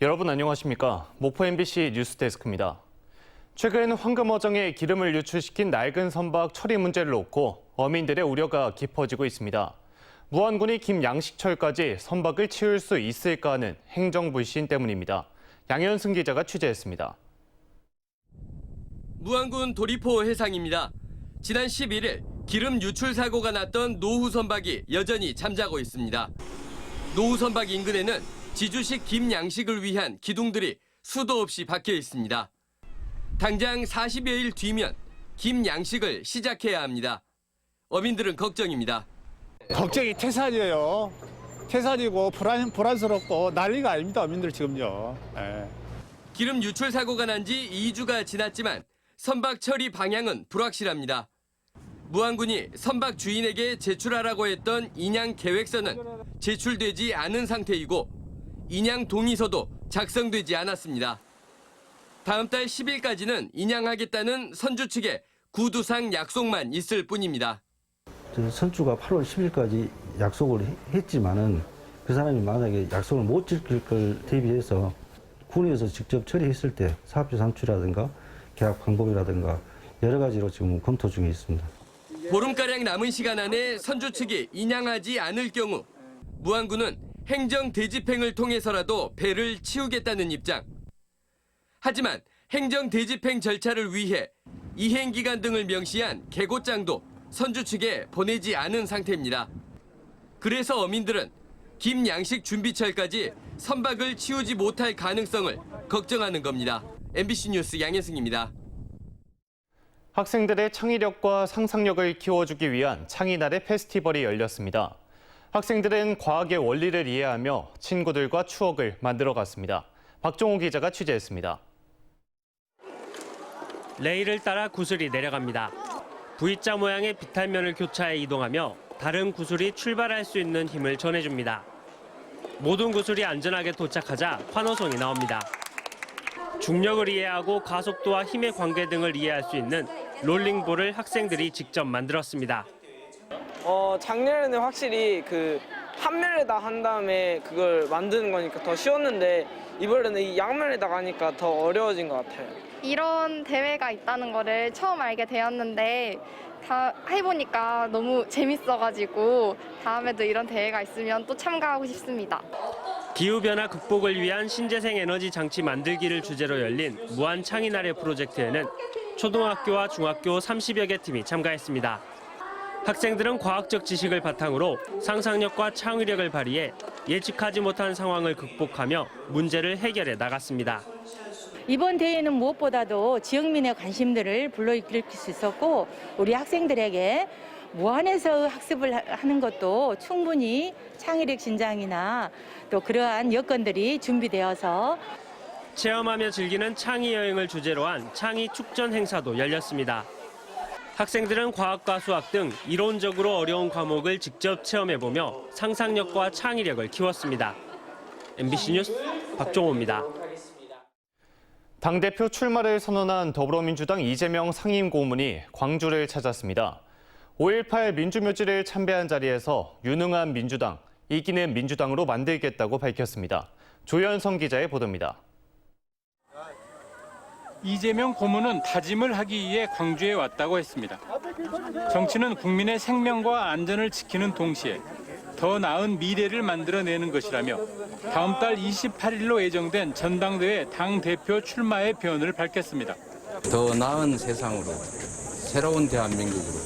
여러분 안녕하십니까? 목포 MBC 뉴스데스크입니다. 최근 황금어정에 기름을 유출시킨 낡은 선박 처리 문제를 놓고 어민들의 우려가 깊어지고 있습니다. 무안군이 김양식철까지 선박을 치울 수 있을까 하는 행정불신 때문입니다. 양현승 기자가 취재했습니다. 무안군 도리포 해상입니다. 지난 11일 기름 유출 사고가 났던 노후 선박이 여전히 잠자고 있습니다. 노후 선박 인근에는 지주식 김양식을 위한 기둥들이 수도 없이 박혀 있습니다. 당장 40여일 뒤면 김양식을 시작해야 합니다. 어민들은 걱정입니다. 걱정이 태산이에요. 태산이고 불안스럽고 난리가 아닙니다. 어민들 지금요. 예. 기름 유출 사고가 난 지 2주가 지났지만 선박 처리 방향은 불확실합니다. 무안군이 선박 주인에게 제출하라고 했던 인양 계획서는 제출되지 않은 상태이고 인양 동의서도 작성되지 않았습니다. 다음 달 10일까지는 인양하겠다는 선주 측의 구두상 약속만 있을 뿐입니다. 선주가 8월 10일까지 약속을 했지만은 그 사람이 만약에 약속을 못 지킬 걸 대비해서 군에서 직접 처리했을 때 사업주 산출이라든가 계약 방법이라든가 여러 가지로 지금 검토 중에 있습니다. 보름가량 남은 시간 안에 선주 측이 인양하지 않을 경우 무안군은 행정 대집행을 통해서라도 배를 치우겠다는 입장. 하지만 행정 대집행 절차를 위해 이행기간 등을 명시한 계고장도 선주 측에 보내지 않은 상태입니다. 그래서 어민들은 김양식 준비철까지 선박을 치우지 못할 가능성을 걱정하는 겁니다. MBC 뉴스 양현승입니다. 학생들의 창의력과 상상력을 키워주기 위한 창의날의 페스티벌이 열렸습니다. 학생들은 과학의 원리를 이해하며 친구들과 추억을 만들어갔습니다. 박종호 기자가 취재했습니다. 레일을 따라 구슬이 내려갑니다. V자 모양의 비탈면을 교차해 이동하며 다른 구슬이 출발할 수 있는 힘을 전해줍니다. 모든 구슬이 안전하게 도착하자 환호성이 나옵니다. 중력을 이해하고 가속도와 힘의 관계 등을 이해할 수 있는 롤링볼을 학생들이 직접 만들었습니다. 작년에는 확실히 한 면에다 한 다음에 그걸 만드는 거니까 더 쉬웠는데 이번에는 이 양면에다가 하니까 더 어려워진 것 같아요. 이런 대회가 있다는 거를 처음 알게 되었는데 다 해보니까 너무 재밌어가지고 다음에도 이런 대회가 있으면 또 참가하고 싶습니다. 기후변화 극복을 위한 신재생 에너지 장치 만들기를 주제로 열린 무안 창의날의 프로젝트에는 초등학교와 중학교 30여 개 팀이 참가했습니다. 학생들은 과학적 지식을 바탕으로 상상력과 창의력을 발휘해 예측하지 못한 상황을 극복하며 문제를 해결해 나갔습니다. 이번 대회는 무엇보다도 지역민의 관심들을 불러일으킬 수 있었고 우리 학생들에게 무안에서 학습을 하는 것도 충분히 창의력 신장이나 또 그러한 여건들이 준비되어서 체험하며 즐기는 창의 여행을 주제로 한 창의 축전 행사도 열렸습니다. 학생들은 과학과 수학 등 이론적으로 어려운 과목을 직접 체험해보며 상상력과 창의력을 키웠습니다. MBC 뉴스 박종호입니다. 당대표 출마를 선언한 더불어민주당 이재명 상임고문이 광주를 찾았습니다. 5.18 민주묘지를 참배한 자리에서 유능한 민주당, 이기는 민주당으로 만들겠다고 밝혔습니다. 조현성 기자의 보도입니다. 이재명 고문은 다짐을 하기 위해 광주에 왔다고 했습니다. 정치는 국민의 생명과 안전을 지키는 동시에 더 나은 미래를 만들어내는 것이라며 다음 달 28일로 예정된 전당대회 당대표 출마의 변을 밝혔습니다. 더 나은 세상으로, 새로운 대한민국으로,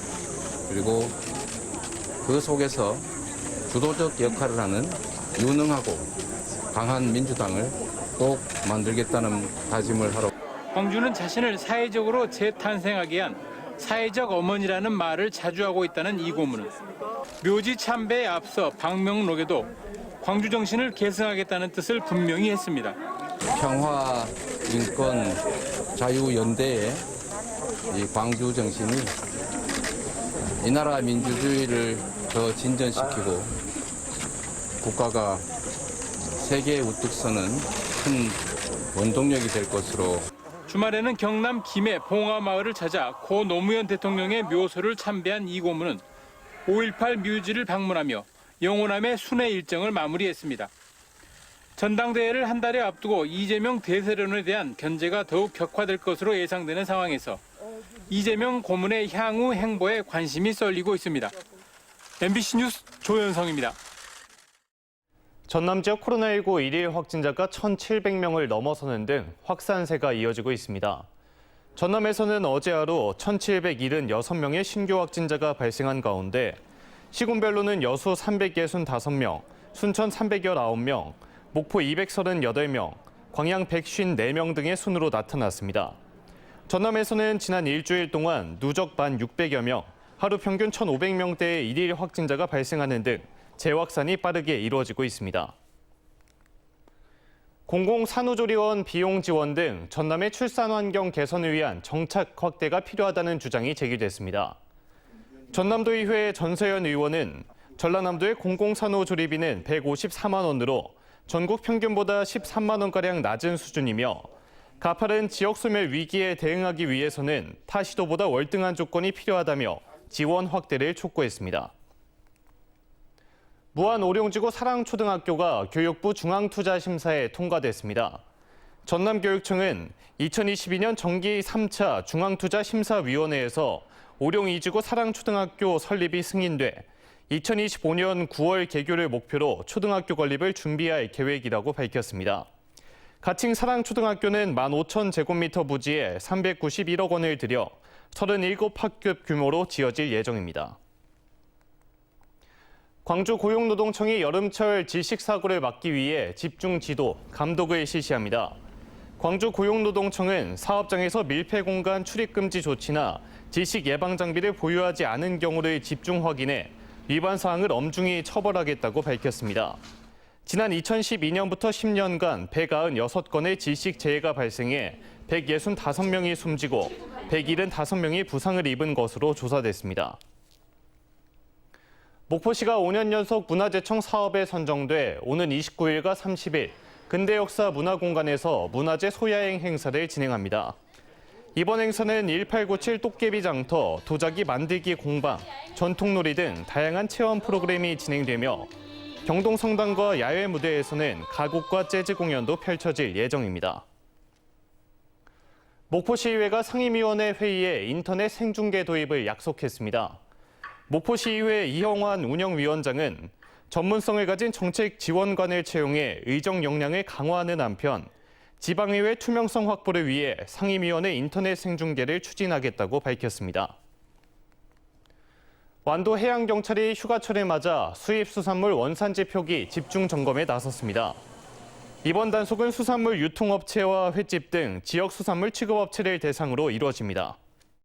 그리고 그 속에서 주도적 역할을 하는 유능하고 강한 민주당을 꼭 만들겠다는 다짐을 하러 광주는 자신을 사회적으로 재탄생하게 한 사회적 어머니라는 말을 자주 하고 있다는 이 고문은 묘지 참배에 앞서 방명록에도 광주 정신을 계승하겠다는 뜻을 분명히 했습니다. 평화, 인권, 자유 연대의 이 광주 정신이 이 나라 민주주의를 더 진전시키고 국가가 세계에 우뚝 서는 큰 원동력이 될 것으로. 주말에는 경남 김해 봉화마을을 찾아 고 노무현 대통령의 묘소를 참배한 이 고문은 5.18 묘지를 방문하며 영호남의 순회 일정을 마무리했습니다. 전당대회를 한 달여 앞두고 이재명 대세론에 대한 견제가 더욱 격화될 것으로 예상되는 상황에서 이재명 고문의 향후 행보에 관심이 쏠리고 있습니다. MBC 뉴스 조현성입니다. 전남 지역 코로나19 일일 확진자가 1,700명을 넘어서는 등 확산세가 이어지고 있습니다. 전남에서는 어제 하루 1,776명의 신규 확진자가 발생한 가운데 시군별로는 여수 365명, 순천 319명, 목포 238명, 광양 154명 등의 순으로 나타났습니다. 전남에서는 지난 일주일 동안 누적 1,600여 명, 하루 평균 1,500명대의 일일 확진자가 발생하는 등 재확산이 빠르게 이루어지고 있습니다. 공공산후조리원 비용 지원 등 전남의 출산 환경 개선을 위한 정책 확대가 필요하다는 주장이 제기됐습니다. 전남도의회 전서연 의원은 전라남도의 공공산후조리비는 154만 원으로 전국 평균보다 13만 원가량 낮은 수준이며 가파른 지역 소멸 위기에 대응하기 위해서는 타 시도보다 월등한 조건이 필요하다며 지원 확대를 촉구했습니다. 무안 오룡지구 사랑초등학교가 교육부 중앙투자심사에 통과됐습니다. 전남교육청은 2022년 정기 3차 중앙투자심사위원회에서 오룡이지구 사랑초등학교 설립이 승인돼 2025년 9월 개교를 목표로 초등학교 건립을 준비할 계획이라고 밝혔습니다. 가칭 사랑초등학교는 15,000제곱미터 부지에 391억 원을 들여 37학급 규모로 지어질 예정입니다. 광주 고용노동청이 여름철 질식사고를 막기 위해 집중 지도, 감독을 실시합니다. 광주 고용노동청은 사업장에서 밀폐 공간 출입 금지 조치나 질식 예방 장비를 보유하지 않은 경우를 집중 확인해 위반 사항을 엄중히 처벌하겠다고 밝혔습니다. 지난 2012년부터 10년간 196건의 질식 재해가 발생해 165명이 숨지고 175명이 부상을 입은 것으로 조사됐습니다. 목포시가 5년 연속 문화재청 사업에 선정돼 오는 29일과 30일 근대역사 문화공간에서 문화재 소야행 행사를 진행합니다. 이번 행사는 1897 도깨비 장터, 도자기 만들기 공방, 전통놀이 등 다양한 체험 프로그램이 진행되며 경동성당과 야외 무대에서는 가곡과 재즈 공연도 펼쳐질 예정입니다. 목포시의회가 상임위원회 회의에 인터넷 생중계 도입을 약속했습니다. 목포시의회 이형환 운영위원장은 전문성을 가진 정책 지원관을 채용해 의정 역량을 강화하는 한편 지방의회 투명성 확보를 위해 상임위원회 인터넷 생중계를 추진하겠다고 밝혔습니다. 완도 해양경찰이 휴가철을 맞아 수입수산물 원산지 표기 집중 점검에 나섰습니다. 이번 단속은 수산물 유통업체와 횟집 등 지역 수산물 취급업체를 대상으로 이루어집니다.